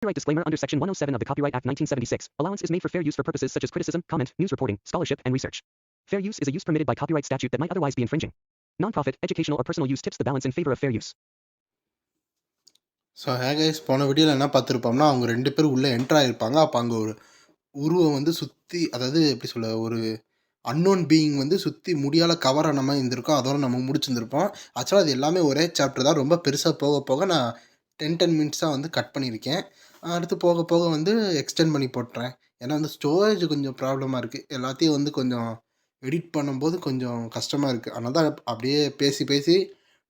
Copyright disclaimer under Section 107 of the Copyright Act 1976. Allowance is made for fair use for purposes such as criticism, comment, news reporting, scholarship, and research. Fair use is a use permitted by copyright statute that might otherwise be infringing. Non-profit, educational, or personal use tips the balance in favor of fair use. So guys போன வீடியோவில் என்ன பார்த்துருப்போம்னா அவங்க 2 பேரும் உள்ளே enter ஆகிருப்பாங்க. அப்போ அங்கே ஒரு உருவம் வந்து சுற்றி, அதாவது எப்படி சொல்ல, ஒரு அன்னோன் பீயிங் வந்து சுற்றி முடியால் கவர் ஆன மாதிரி இருந்திருக்கும். அதோட நம்ம முடிச்சிருந்துருப்போம். ஆக்சுவலாக அது எல்லாமே ஒரே சாப்டர் தான். ரொம்ப பெருசாக போக போக நான் 10 மினிட்ஸாக வந்து கட் பண்ணியிருக்கேன். அடுத்து போக போக வந்து எக்ஸ்டெண்ட் பண்ணி போட்டுறேன். ஏன்னா வந்து ஸ்டோரேஜ் கொஞ்சம் ப்ராப்ளமாக இருக்குது. எல்லாத்தையும் வந்து கொஞ்சம் எடிட் பண்ணும்போது கொஞ்சம் கஷ்டமாக இருக்குது. அதனால தான் அப்படியே பேசி பேசி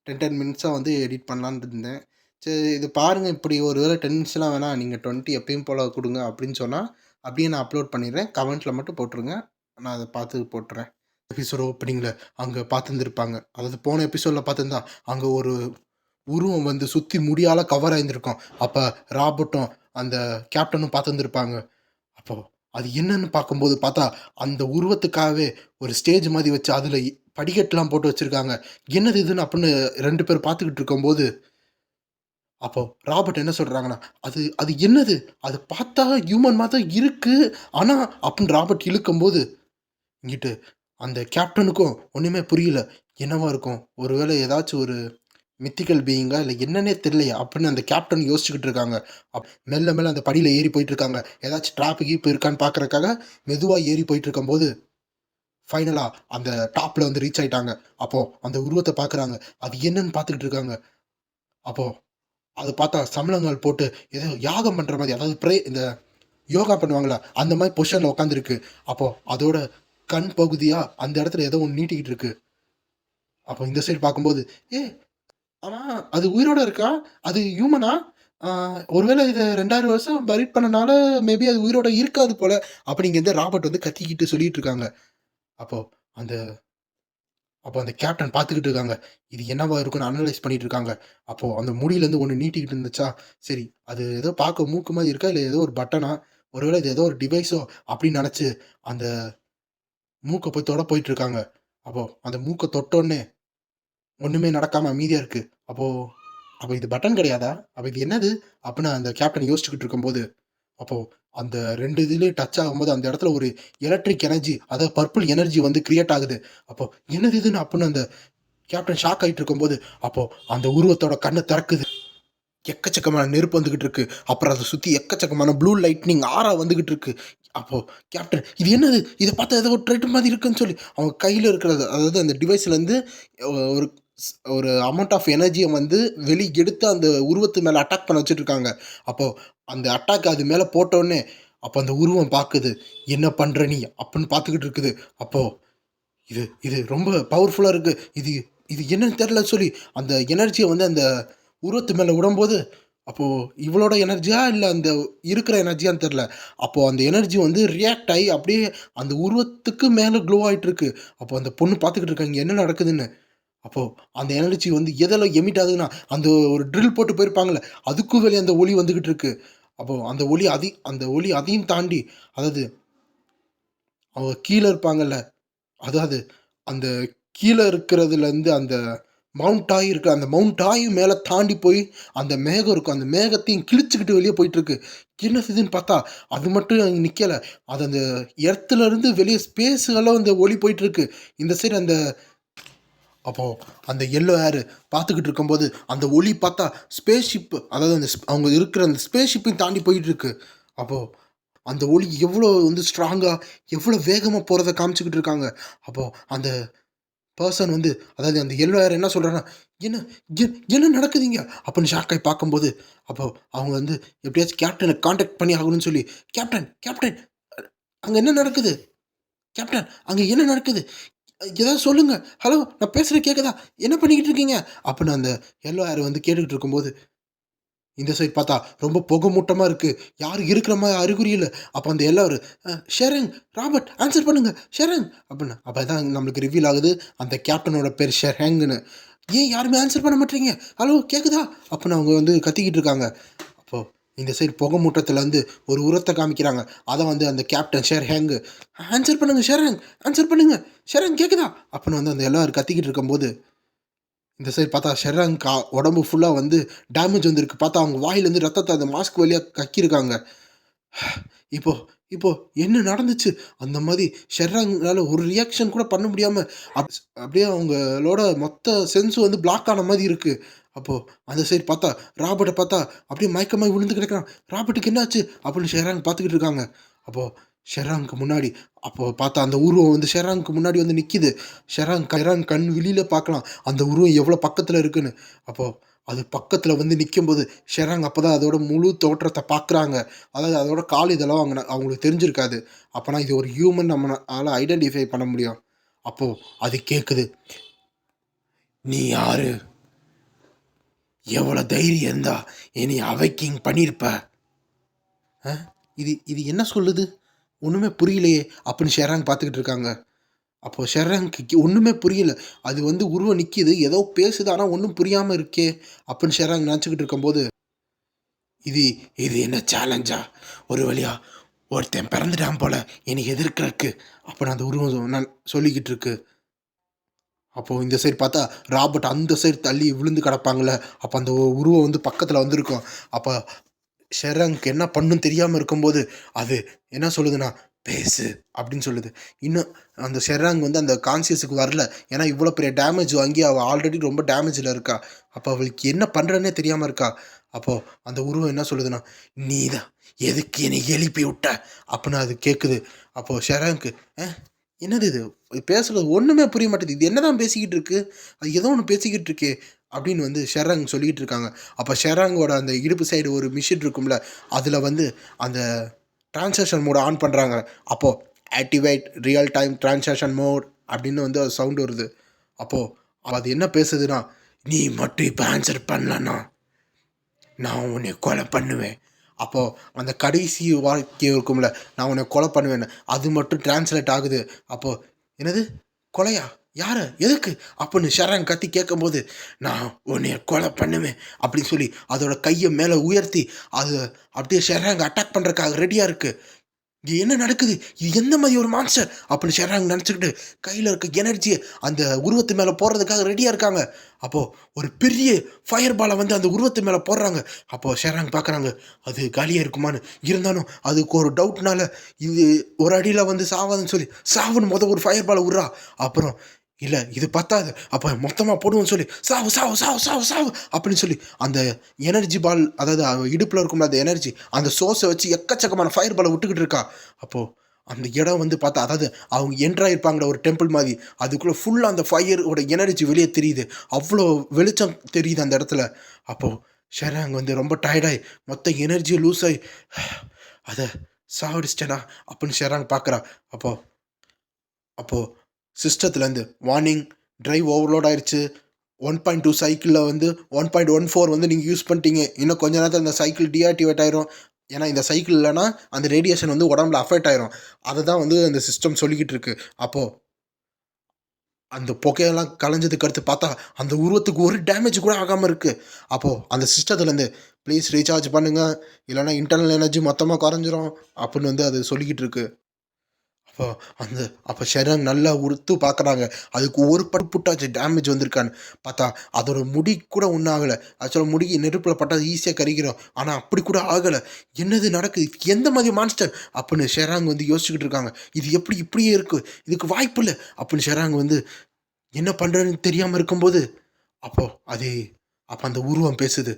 10 மினிட்ஸாக வந்து எடிட் பண்ணலான்னு இருந்தேன். சரி இது பாருங்கள், இப்படி ஒரு வேளை 10 மினிட்ஸ்லாம் வேணாம், நீங்கள் 20 எப்பயும் போல் கொடுங்க அப்படின்னு சொன்னால் அப்படியே நான் அப்லோட் பண்ணிடுறேன். கமெண்ட்டில் மட்டும் போட்டுருங்க, நான் அதை பார்த்து போட்டுறேன். எபிசோட் ஓப்பனிங்கில் அங்கே பார்த்துருந்துருப்பாங்க, அதாவது போன எபிசோடில் பார்த்துருந்தா அங்கே ஒரு உருவம் வந்து சுற்றி முடியால் கவர் ஆகியிருந்திருக்கும். அப்போ ராபர்ட்டும் அந்த கேப்டனும் பார்த்துருந்துருப்பாங்க. அப்போது அது என்னன்னு பார்க்கும்போது பார்த்தா அந்த உருவத்துக்காகவே ஒரு ஸ்டேஜ் மாதிரி வச்சு அதில் படிக்கட்டுலாம் போட்டு வச்சுருக்காங்க. என்னது இதுன்னு அப்படின்னு 2 பேர் பார்த்துக்கிட்டு இருக்கும்போது அப்போ ராபர்ட் என்ன சொல்கிறாங்கன்னா, அது அது என்னது, அது பார்த்தா ஹியூமன் மாதிரி தான் இருக்குது ஆனால் அப்படின்னு ராபர்ட் இழுக்கும்போது இங்கிட்டு அந்த கேப்டனுக்கும் ஒன்றுமே புரியல. என்னவா இருக்கும், ஒருவேளை ஏதாச்சும் ஒரு மித்திக்கல் பீயிங்கா இல்லை என்னன்னே தெரியலையா அப்படின்னு அந்த கேப்டன் யோசிச்சுக்கிட்டு இருக்காங்க. மெல்ல மெல்ல அந்த படியில் ஏறி போயிட்டு இருக்காங்க. ஏதாச்சும் டிராஃபிக் இப்போ இருக்கான்னு பார்க்குறதுக்காக மெதுவாக ஏறி போயிட்டு இருக்கும்போது ஃபைனலாக அந்த டாப்பில் வந்து ரீச் ஆகிட்டாங்க. அப்போது அந்த உருவத்தை பார்க்குறாங்க. அது என்னன்னு பார்த்துக்கிட்டு இருக்காங்க. அப்போது அதை பார்த்தா சமணங்கள் போட்டு ஏதோ யாகம் பண்ணுற மாதிரி, அதாவது இந்த யோகா பண்ணுவாங்களா அந்த மாதிரி பொசிஷனில் உட்காந்துருக்கு. அப்போது அதோட கண் பகுதியாக அந்த இடத்துல ஏதோ ஒன்று நீட்டிக்கிட்டு இருக்கு. அப்போ இந்த சைடு பார்க்கும்போது ஆனால் அது உயிரோடு இருக்கா, அது ஹியூமனா, ஒருவேளை இதை 2000 வருஷம் பரிட் பண்ணனால மேபி அது உயிரோட இருக்காது போல் அப்படிங்கிறத ராபர்ட் வந்து கத்திக்கிட்டு சொல்லிட்டு இருக்காங்க. அப்போ அந்த கேப்டன் பார்த்துக்கிட்டு இருக்காங்க. இது என்னவா இருக்குன்னு அனலைஸ் பண்ணிட்டு இருக்காங்க. அப்போது அந்த முடியிலேருந்து ஒன்று நீட்டிக்கிட்டு இருந்துச்சா, சரி அது ஏதோ பார்க்க மூக்கு மாதிரி இருக்கா இல்லை ஏதோ ஒரு பட்டனா, ஒருவேளை இது ஏதோ ஒரு டிவைஸோ அப்படின்னு நினச்சி அந்த மூக்கை போய் தொட போயிட்டு இருக்காங்க. அப்போது அந்த மூக்கை தொட்டோன்னே ஒன்றுமே நடக்காமல் அமைதியாக இருக்குது. அப்போ இது பட்டன் கிடையாதா, அப்போ இது என்னது அப்படின்னு அந்த கேப்டன் யோசிச்சுக்கிட்டு இருக்கும்போது அப்போது அந்த 2 இதுலேயும் டச் ஆகும்போது அந்த இடத்துல ஒரு எலக்ட்ரிக் எனர்ஜி, அதாவது பர்பிள் எனர்ஜி வந்து கிரியேட் ஆகுது. அப்போது என்னது இதுன்னு அப்படின்னு அந்த கேப்டன் ஷாக் ஆகிட்டு இருக்கும்போது அப்போது அந்த உருவத்தோட கண்ணை திறக்குது. எக்கச்சக்கமான நெருப்பு வந்துக்கிட்டு இருக்கு. அப்புறம் அதை சுற்றி எக்கச்சக்கமான ப்ளூ லைட்னிங் ஆரா வந்துக்கிட்டு இருக்கு. அப்போது கேப்டன் இது என்னது, இதை பார்த்தா ஏதோ ஒரு ட்ரெட் மாதிரி இருக்குன்னு சொல்லி அவங்க கையில் இருக்கிறது, அதாவது அந்த டிவைஸ்லேருந்து ஒரு ஒரு அமௌண்ட் ஆஃப் எனர்ஜியை வந்து வெளியே எடுத்து அந்த உருவத்து மேலே அட்டாக் பண்ண வச்சுட்டு இருக்காங்க. அப்போது அந்த அட்டாக் அது மேலே போட்டோடனே அப்போ அந்த உருவம் பார்க்குது, என்ன பண்ணுற நீ அப்படின்னு பார்த்துக்கிட்டு இருக்குது. அப்போது இது இது ரொம்ப பவர்ஃபுல்லாக இருக்குது, இது இது என்னன்னு தெரில சொல்லி அந்த எனர்ஜியை வந்து அந்த உருவத்து மேலே விடும்போது அப்போது இவளோட எனர்ஜியா இல்லை அந்த இருக்கிற எனர்ஜியான்னு தெரில. அப்போது அந்த எனர்ஜி வந்து ரியாக்ட் ஆகி அப்படியே அந்த உருவத்துக்கு மேலே க்ளோ ஆகிட்டுருக்கு. அப்போது அந்த பொண்ணு பார்த்துக்கிட்டு இருக்காங்க என்ன நடக்குதுன்னு. அப்போது அந்த எனர்ஜி வந்து எதில் எமிட் ஆகுதுன்னா அந்த ஒரு ட்ரில் போட்டு போயிருப்பாங்களே அதுக்கும் வெளியே அந்த ஒளி வந்துக்கிட்டு இருக்கு. அப்போது அந்த ஒளி அதையும் தாண்டி, அதாவது அவங்க கீழே இருப்பாங்கல்ல, அதாவது அந்த கீழே இருக்கிறதுலேருந்து அந்த மவுண்ட் ஆகி இருக்கு, அந்த மவுண்ட் ஆகி மேலே தாண்டி போய் அந்த மேகம் இருக்கும், அந்த மேகத்தையும் கிழிச்சுக்கிட்டு வெளியே போயிட்டுருக்கு. என்ன இதுன்னு பார்த்தா அது மட்டும் அங்கே நிற்கலை, அது அந்த எர்த்துலேருந்து வெளியே ஸ்பேஸுகளும் அந்த ஒளி போயிட்டுருக்கு. இந்த சைடு அந்த அப்போது அந்த எல்லோ ஏரு பார்த்துக்கிட்டு இருக்கும்போது அந்த ஒளி பார்த்தா ஸ்பேஸ் ஷிப்பு, அதாவது அந்த அவங்க இருக்கிற அந்த ஸ்பேஸ் ஷிப்பையும் தாண்டி போயிட்டுருக்கு. அப்போது அந்த ஒளி எவ்வளோ வந்து ஸ்ட்ராங்காக எவ்வளோ வேகமாக போகிறத காமிச்சிக்கிட்டு இருக்காங்க. அப்போது அந்த பர்சன் வந்து, அதாவது அந்த எல்லோ ஏர் என்ன சொல்கிறாங்கன்னா, என்ன என்ன நடக்குதுங்க அப்படின்னு ஷாக்காகி பார்க்கும்போது அப்போது அவங்க வந்து எப்படியாச்சும் கேப்டனை காண்டாக்ட் பண்ணி ஆகணும்னு சொல்லி, கேப்டன் கேப்டன் அங்கே என்ன நடக்குது, கேப்டன் அங்கே என்ன நடக்குது, ஏதாவது சொல்லுங்க, ஹலோ நான் பேசுகிறது கேட்குதா, என்ன பண்ணிக்கிட்டு இருக்கீங்க அப்படின்னு அந்த எல்லோ ஏர் வந்து கேட்டுக்கிட்டு இருக்கும்போது இந்த சைட் பார்த்தா ரொம்ப புகை மூட்டமாக இருக்குது, யாரும் இருக்கிற மாதிரி அறிகுறி இல்லை. அப்போ அந்த எல்லோரும் ஷெரங், ராபர்ட் ஆன்சர் பண்ணுங்கள் ஷெரங் அப்படின்னு. அப்போ தான் நம்மளுக்கு ரிவீல் ஆகுது அந்த கேப்டனோட பேர் ஷெரங்னு. ஏன் யாருமே ஆன்சர் பண்ண மாட்டீங்க, ஹலோ கேட்குதா அப்படின்னு அவங்க வந்து கத்திக்கிட்டு இருக்காங்க. அப்போது இந்த சைடு புகை மூட்டத்தில் வந்து ஒரு உரத்தை காமிக்கிறாங்க. அதை வந்து அந்த கேப்டன் ஷெரங் ஆன்சர் பண்ணுங்கள் ஷெரங், ஆன்சர் பண்ணுங்கள் ஷெரங் கேட்குதா அப்படின்னு வந்து அந்த எல்லோரும் கத்திக்கிட்டு இருக்கும்போது இந்த சைடு பார்த்தா ஷெர்ராங் உடம்பு ஃபுல்லாக வந்து டேமேஜ் வந்திருக்கு. பார்த்தா அவங்க வாயிலேருந்து ரத்தத்தை அந்த மாஸ்க் வழியா கக்கியிருக்காங்க. இப்போ இப்போ என்ன நடந்துச்சு? அந்த மாரி ஷெர்ராங்னால ஒரு ரியாக்ஷன் கூட பண்ண முடியாம, அப் அப்படியே அவங்களோட மொத்த சென்ஸும் வந்து பிளாக் ஆன மாரி இருக்கு. அப்போ அந்த சைடு பார்த்தா, ராபர்ட்ட பார்த்தா அப்படியே மயக்கமாயி விழுந்து கிடக்குறான். "ராபர்ட்டுக்கு என்னாச்சு?" அப்படின்னு ஷெர்ராங் பார்த்துக்கிட்டு இருக்காங்க. அப்போ ஷெர்ராங்க்கு முன்னாடி அப்போ பார்த்தா அந்த உருவம் வந்து ஷெர்ராங்க்கு முன்னாடி வந்து நிக்கிது. ஷெர்ராங் கண் விழியில பார்க்கலாம். அந்த உருவம் எவ்வளோ பக்கத்துல இருக்குன்னு. அப்போ அது பக்கத்துல வந்து நிக்கும்போது, ஷெராங் அப்பதான் அதோட முழு தோற்றத்த பார்க்குறாங்க. அதாவது அதோட கால் இதெல்லாம் அவங்களுக்கு தெரிஞ்சிருக்காது. அப்பனா இது ஒரு ஹியூமன் நம்மனால ஐடென்டிஃபை பண்ண முடியும். அப்போ அது கேட்குது. "நீ யாரு? எவ்வளோ தைரியம் இருந்தா என்னைய அவைக்கிங் பண்ணியிருப்ப? அ இது இது என்ன சொல்லுது? ஒண்ணுமே புரியலையே!" அப்படின்னு ஷெராங் பார்த்துக்கிட்டு இருக்காங்க. அப்போ ஷெர்ராங்க்கு ஒண்ணுமே புரியல. அது வந்து உருவம் நிக்கிது. ஏதோ பேசுது. ஆனா ஒண்ணும் புரியாம இருக்கே! அப்படின்னு ஷெர்ராங் நெனச்சுக்கிட்டு இருக்கும்போது, இது இது என்ன சேலஞ்சா? ஒரு வழியா ஒருத்தன் பிறந்துட்டான் போல என்னை எதிர்க்கிறக்கு. அப்படின்னு அந்த உருவம் சொல்லிக்கிட்டு இருக்கு. அப்போ இந்த சைடு பார்த்தா, ராபர்ட் அந்த சைடு தள்ளி விழுந்து கிடப்பாங்கல்ல. அப்ப அந்த உருவம் வந்து பக்கத்துல வந்திருக்கும். அப்ப ஷெர்ராங்க்கு என்ன பண்ணுன்னு தெரியாம இருக்கும்போது, அது என்ன சொல்லுதுன்னா, "பேசு" அப்படின்னு சொல்லுது. இன்னும் அந்த ஷெர்ராங் வந்து அந்த கான்ஷியஸுக்கு வரல. ஏன்னா இவ்வளோ பெரிய டேமேஜ் வாங்கி அவ ஆல்ரெடி ரொம்ப டேமேஜ்ல இருக்கா. அப்ப அவளுக்கு என்ன பண்றதுன்னே தெரியாம இருக்கா. அப்போ அந்த உருவம் என்ன சொல்லுதுன்னா, "நீ தான் எதுக்கு என்னை எழுப்பி விட்ட?" அப்படின்னு அது கேட்குது. அப்போ ஷெர்ராங்க்கு, என்னது இது? இது பேசுறது ஒண்ணுமே புரிய மாட்டேது. இது என்னதான் பேசிக்கிட்டு இருக்கு? அது ஏதோ ஒண்ணு பேசிக்கிட்டு இருக்கே! அப்படின்னு வந்து ஷெர்ராங் சொல்லிக்கிட்டு இருக்காங்க. அப்ப ஷெர்ராங்கோட அந்த இடுப்பு சைடு ஒரு மிஷின் இருக்கும்ல, அதுல வந்து அந்த டிரான்சாக்ஷன் மோட ஆன் பண்றாங்க. அப்போ activate real time transaction mode அப்படின்னு வந்து அது சவுண்ட் வருது. அப்போ அது என்ன பேசுதுன்னா, "நீ மட்டும் இப்ப ஆன்சர் பண்ணலன்னா, நான் உன்னை கொலை பண்ணுவேன்." அப்போ அந்த கடைசி வாக்கியம் இருக்கும்ல, "நான் உன்னை கொலை பண்ணுவேன்னு." அது மட்டும் டிரான்ஸ்லேட் ஆகுது. அப்போ, "என்னது? கொலையா? யார? எதுக்கு?" அப்படின்னு ஷெர்ராங் கத்தி கேட்கும்போது, "நான் உன்னைய கொலை பண்ணுவேன்." அப்படின்னு சொல்லி அதோட கைய மேல உயர்த்தி, அது அப்படியே ஷெர்ராங்க அட்டாக் பண்றதுக்காக ரெடியா இருக்கு. இங்க என்ன நடக்குது? இது எந்த மாரி ஒரு மான்ஸ்டர்? அப்படின்னு ஷெர்ராங் நெனச்சுக்கிட்டு, கையில இருக்க எனர்ஜிய அந்த உருவத்து மேல போடுறதுக்காக ரெடியா இருக்காங்க. அப்போ ஒரு பெரிய ஃபயர் பால வந்து அந்த உருவத்து மேல போடுறாங்க. அப்போ ஷெர்ராங் பார்க்குறாங்க, அது காலியா இருக்குமான்னு. இருந்தாலும் அதுக்கு ஒரு டவுட்னால, இது ஒரு அடியில வந்து சாவாதுன்னு சொல்லி, சாவுன்னு ஒரு ஃபயர் பால உட்றா. அப்புறம் இல்ல இது பத்தாது. அப்ப மொத்தமா போடுவோம்ன்னு சொல்லி, சாவு, சாவு, சாவு, சாவு, சாவு அப்படின்னு சொல்லி, அந்த எனர்ஜி பால் அதாவது அவ இடுப்புல இருக்கும்ல அந்த எனர்ஜி, அந்த சோர்ஸ வச்சு எக்கச்சக்கமான ஃபயர் பால விட்டுக்கிட்டு இருக்கா. அப்போ அந்த இடம் வந்து பார்த்தா அதாவது அவங்க என்டர் ஆயிருப்பாங்கள்ல ஒரு டெம்பிள் மாரி. அதுக்குள்ள ஃபுல்லா அந்த ஃபயரோட எனர்ஜி வெளிய தெரியுது. அவ்ளோ வெளிச்சம் தெரியுது அந்த இடத்துல. அப்போ ஷெராங் வந்து ரொம்ப டயர்டாயி மொத்த எனர்ஜியும் லூஸ் ஆயி, "அத சாவடிச்சிட்டேன்டா" அப்படின்னு ஷெராங் பார்க்குறா. அப்போ அப்போ சிஸ்டத்துலேருந்து வார்னிங் டிரைவ் ஓவர்லோட் ஆயிருச்சு. 1.2 சைக்கிளில் வந்து 1.14 வந்து நீங்கள் யூஸ் பண்ணிட்டீங்க. இன்னும் கொஞ்ச நேரத்தில் இந்த சைக்கிள் டீஆக்டிவேட் ஆயிரும். ஏன்னா இந்த சைக்கிள் இல்லைன்னா அந்த ரேடியேஷன் வந்து உடம்புல அஃபெக்ட் ஆயிரும். அதை தான் வந்து அந்த சிஸ்டம் சொல்லிக்கிட்டு இருக்கு. அப்போது அந்த புகையெல்லாம் கலைஞ்சதுக்கு அடுத்து பார்த்தா அந்த உருவத்துக்கு ஒரு டேமேஜ் கூட ஆகாமல் இருக்குது. அப்போது அந்த சிஸ்டத்துலேருந்து ப்ளீஸ் ரீசார்ஜ் பண்ணுங்கள், இல்லைன்னா இன்டர்னல் எனர்ஜி மொத்தமாக குறைஞ்சிரும் அப்படின்னு வந்து அது சொல்லிக்கிட்டு இருக்கு. அப்போ அந்த அப்போ ஷெராங் நல்லா உறுத்து பார்க்குறாங்க. அதுக்கு ஒரு புட்டாச்சும் டேமேஜ் வந்திருக்கான்னு. பார்த்தா அதோட முடி கூட ஒண்ணும் ஆகல. ஆக்சுவலா முடிக்கு நெருப்புல பட்டா ஈஸியா கருகிரும். ஆனா அப்படி கூட ஆகல. என்னது நடக்குது? இது எந்த மாதிரி மான்ஸ்டர்? அப்படின்னு ஷெராங் வந்து யோசிச்சுக்கிட்டு இருக்காங்க. இது எப்படி இப்படியே இருக்கு? இதுக்கு வாய்ப்பில்ல. அப்படின்னு ஷெராங் வந்து என்ன பண்றதுன்னு தெரியாம இருக்கும்போது, அப்போ அது அப்ப அந்த உருவம் பேசுது.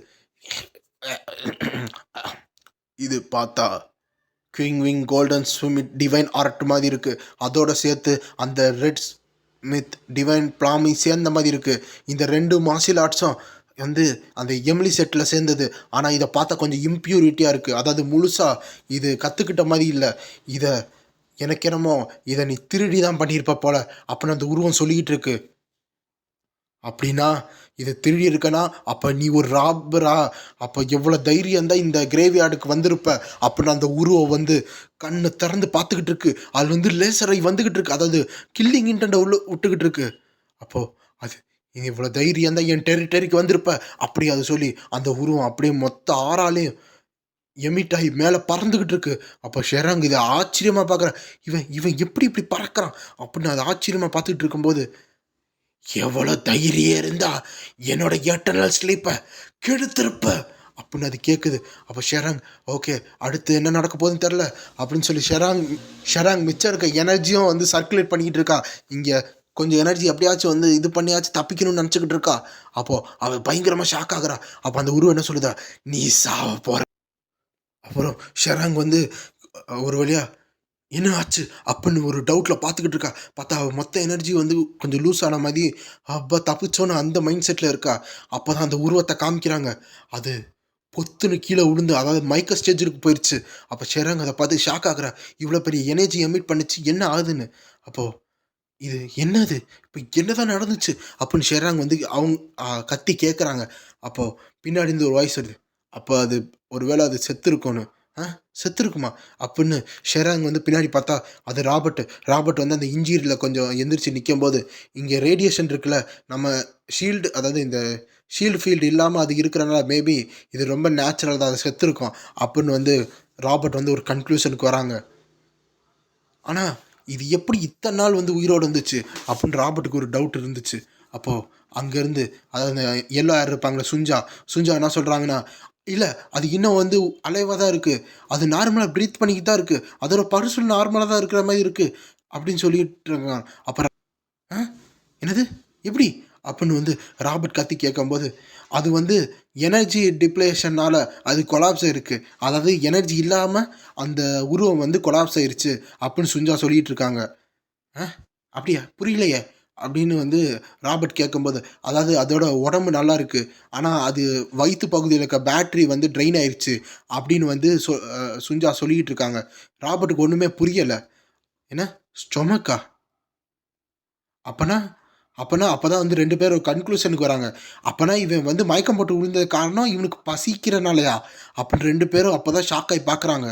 இது பார்த்தா கிங் விங் கோல்டன் ஸ்விமித் டிவைன் ஆர்ட் மாதிரி இருக்குது. அதோட சேர்த்து அந்த ரெட் ஸ்மித் டிவைன் பிளாமி சேர்ந்த மாதிரி இருக்குது. இந்த 2 மார்ஷியல் ஆர்ட்ஸும் வந்து அந்த எமிலி செட்டில் சேர்ந்தது. ஆனால் இதை பார்த்தா கொஞ்சம் இம்ப்யூரிட்டியாக இருக்குது. அதாவது முழுசாக இது கற்றுக்கிட்ட மாதிரி இல்லை. இதை எனக்கு என்னமோ இதை நீ திருடி தான் பண்ணியிருப்ப போல அப்படின்னு அந்த உருவம் சொல்லிக்கிட்டு இருக்கு. அப்படின்னா இதை திருடி இருக்கனா அப்போ நீ ஒரு ராபரா? அப்போ எவ்வளோ தைரியம் இருந்தால் இந்த கிரேவியார்டுக்கு வந்திருப்ப அப்படின்னு அந்த உருவம் வந்து கண்ணை திறந்து பார்த்துக்கிட்டு இருக்கு. அது வந்து லேசரை வந்துக்கிட்டு இருக்கு. அதாவது கில்லிங் இன்டென்ட்டை உள்ள விட்டுக்கிட்டு இருக்கு. அப்போது அது நீ இவ்வளோ தைரியம் தான் என் டெரிட்டரிக்கு வந்திருப்ப அப்படி அதை சொல்லி அந்த உருவம் அப்படியே மொத்த ஆறாலையும் எமிட் ஆகி மேலே பறந்துக்கிட்டு இருக்கு. அப்போ ஷெராங் இதை ஆச்சரியமாக பார்க்குறேன். இவன் இவன் எப்படி இப்படி பறக்கிறான் அப்படின்னு அதை ஆச்சரியமாக பார்த்துக்கிட்டு இருக்கும்போது எவ்வளோ தைரியம் இருந்தா என்னோட எட்டர்னல் ஸ்லீப்பை கெடுத்திருப்ப அப்படின்னு அது கேட்குது. அப்போ ஷெராங் ஓகே அடுத்து என்ன நடக்க போகுதுன்னு தெரில அப்படின்னு சொல்லி ஷெராங் மிச்சம் இருக்க எனர்ஜியும் வந்து சர்க்குலேட் பண்ணிக்கிட்டு இருக்கா. இங்கே கொஞ்சம் எனர்ஜி எப்படியாச்சும் வந்து இது பண்ணியாச்சும் தப்பிக்கணும்னு நினச்சிக்கிட்டு இருக்கா. அப்போது அவள் பயங்கரமாக ஷாக் ஆகுறா. அப்போ அந்த உருவம் என்ன சொல்லுதா, நீ சாவ போகிற. அப்புறம் ஷெராங் வந்து ஒரு வழியாக என்ன ஆச்சு அப்படின்னு ஒரு டவுட்டில் பார்த்துக்கிட்டு இருக்கா. பார்த்தா அவள் மொத்த எனர்ஜி வந்து கொஞ்சம் லூஸ் ஆன மாதிரி அப்போ தப்பிச்சோன்னு அந்த மைண்ட் செட்டில் இருக்கா. அப்போ தான் அந்த உருவத்தை காமிக்கிறாங்க. அது பொத்துன்னு கீழே விழுந்து அதாவது மைக்க ஸ்டேஜுக்கு போயிடுச்சு. அப்போ ஷெராங் அதை பார்த்து ஷாக் ஆகுறா. இவ்வளோ பெரிய எனர்ஜி எமிட் பண்ணிச்சு என்ன ஆகுதுன்னு. அப்போது இது என்னது இப்போ என்னதான் நடந்துச்சு அப்படின்னு ஷெராங் வந்து அவங்க கத்தி கேட்குறாங்க. அப்போது பின்னாடி இருந்து ஒரு வாய்ஸ் வருது. அப்போ அது ஒருவேளை அது செத்து இருக்கணும். செத்துருக்குமா அப்படின்னு ஷெராங் வந்து பின்னாடி பார்த்தா அது ராபர்ட் வந்து அந்த இன்ஜீரியில் கொஞ்சம் எந்திரிச்சு நிற்கும்போது இங்கே ரேடியேஷன் இருக்குல்ல நம்ம ஷீல்டு அதாவது இந்த ஷீல்டு ஃபீல்டு இல்லாமல் அது இருக்கிறனால மேபி இது ரொம்ப நேச்சுரல் தான் அது செத்துருக்கும் அப்படின்னு வந்து ராபர்ட் வந்து ஒரு கன்க்ளூஷனுக்கு வராங்க. ஆனால் இது எப்படி இத்தனை நாள் வந்து உயிரோடு இருந்துச்சு அப்படின்னு ராபர்ட்டுக்கு ஒரு டவுட் இருந்துச்சு. அப்போது அங்கேருந்து அதாவது அந்த எல்லோ ஏர் இருப்பாங்களே சுஞ்சா என்ன சொல்கிறாங்கன்னா, இல்லை அது இன்னும் வந்து அலைவாக தான் இருக்குது, அது நார்மலாக ப்ரீத் பண்ணிக்கிட்டு தான் இருக்குது, அதோட பர்சல் நார்மலாக தான் இருக்கிற மாதிரி இருக்குது அப்படின்னு சொல்லிட்டு இருக்காங்க. அப்புறம் என்னது எப்படி அப்படின்னு வந்து ராபர்ட் கத்தி கேட்கும்போது அது வந்து எனர்ஜி டிப்ளேஷனால் அது கொலாப்ஸ் ஆயிருக்கு, அதாவது எனர்ஜி இல்லாமல் அந்த உருவம் வந்து கொலாப்ஸ் ஆயிருச்சு அப்படின்னு சுஞ்சா சொல்லிகிட்டு இருக்காங்க. அப்படியா புரியலையே அப்படின்னு வந்து ராபர்ட் கேட்கும்போது அதாவது அதோட உடம்பு நல்லா இருக்குது ஆனால் அது வயிற்று பகுதியில் இருக்க பேட்ரி வந்து ட்ரெயின் ஆயிடுச்சு அப்படின்னு வந்து சுஞ்சா சொல்லிக்கிட்டு இருக்காங்க. ராபர்ட்டுக்கு ஒன்றுமே புரியலை. என்ன ஸ்டொமக்கா அப்போனா அப்போ தான் வந்து 2 பேர் ஒரு கன்க்ளூஷனுக்கு வராங்க. அப்போனா இவன் வந்து மயக்கம் போட்டு விழுந்தது காரணம் இவனுக்கு பசிக்கிறனாலயா அப்படின்னு 2 பேரும் அப்போ தான் ஷாக் ஆகி பார்க்குறாங்க.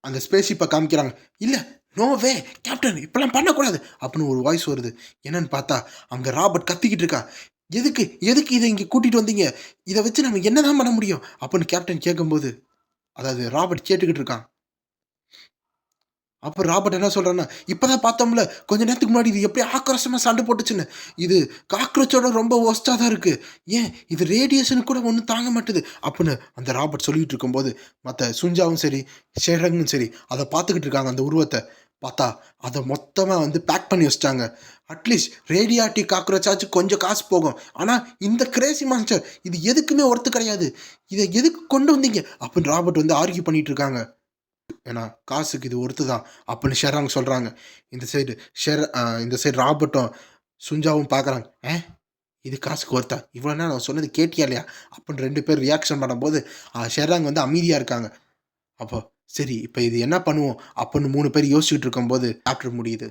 அந்த ஸ்பேஸ்ஷிப்பை காமிக்கிறாங்க. இல்லை நோவே கேப்டன் இப்பெல்லாம் பண்ணக்கூடாது அப்படின்னு ஒரு வாய்ஸ் வருது. என்னன்னு பார்த்தா அங்கே ராபர்ட் கத்திக்கிட்டு இருக்கா. எதுக்கு இதை இங்கே கூட்டிகிட்டு வந்தீங்க, இதை வச்சு நம்ம என்ன தான் பண்ண முடியும் அப்படின்னு கேப்டன் கேட்கும்போது அதாவது ராபர்ட் கேட்டுக்கிட்டு இருக்கான். அப்போ ராபர்ட் என்ன சொல்கிறான்னா, இப்போ தான் பார்த்தோம்ல கொஞ்ச நேரத்துக்கு முன்னாடி இது எப்படி ஆக்ரோஷமாக சண்டை போட்டுச்சுன்னு, இது காக்ரோச்சோட ரொம்ப ஒஸ்ட்டாக தான் இருக்குது, ஏன் இது ரேடியேஷனுக்கு கூட ஒன்றும் தாங்க மாட்டுது அப்படின்னு அந்த ராபர்ட் சொல்லிகிட்டு இருக்கும்போது மற்ற சுஞ்சாவும் சரி ஷெரங்கும் சரி அதை பார்த்துக்கிட்டு இருக்காங்க. அந்த உருவத்தை பார்த்தா அதை மொத்தமாக வந்து பேக் பண்ணி வச்சிட்டாங்க. அட்லீஸ்ட் ரேடியாட்டிவ் காக்ரோச்சாச்சும் கொஞ்சம் காசு போகும், ஆனால் இந்த கிரேசி மான்ஸ்டர் இது எதுக்குமே ஒர்த்து கிடையாது, இதை எதுக்கு கொண்டு வந்தீங்க அப்படின்னு ராபர்ட் வந்து ஆர்கியூ பண்ணிகிட்டு இருக்காங்க. ஏன்னா காசுக்கு இது ஒருத்து தான் அப்படின்னு ஷெராங் சொல்கிறாங்க. இந்த சைடு ராபர்ட்டும் சுஞ்சாவும் பார்க்குறாங்க. இது காசுக்கு ஒருத்தா, இவ்வளோ நேரம் நான் சொன்னது கேட்டியா இல்லையா அப்படின்னு 2 பேர் ரியாக்ஷன் பண்ணும்போது ஷெராங் வந்து அமைதியாக இருக்காங்க. அப்போ சரி இப்போ இது என்ன பண்ணுவோம் அப்படின்னு 3 பேர் யோசிச்சுட்டு இருக்கும்போது சாப்டர் முடியுது.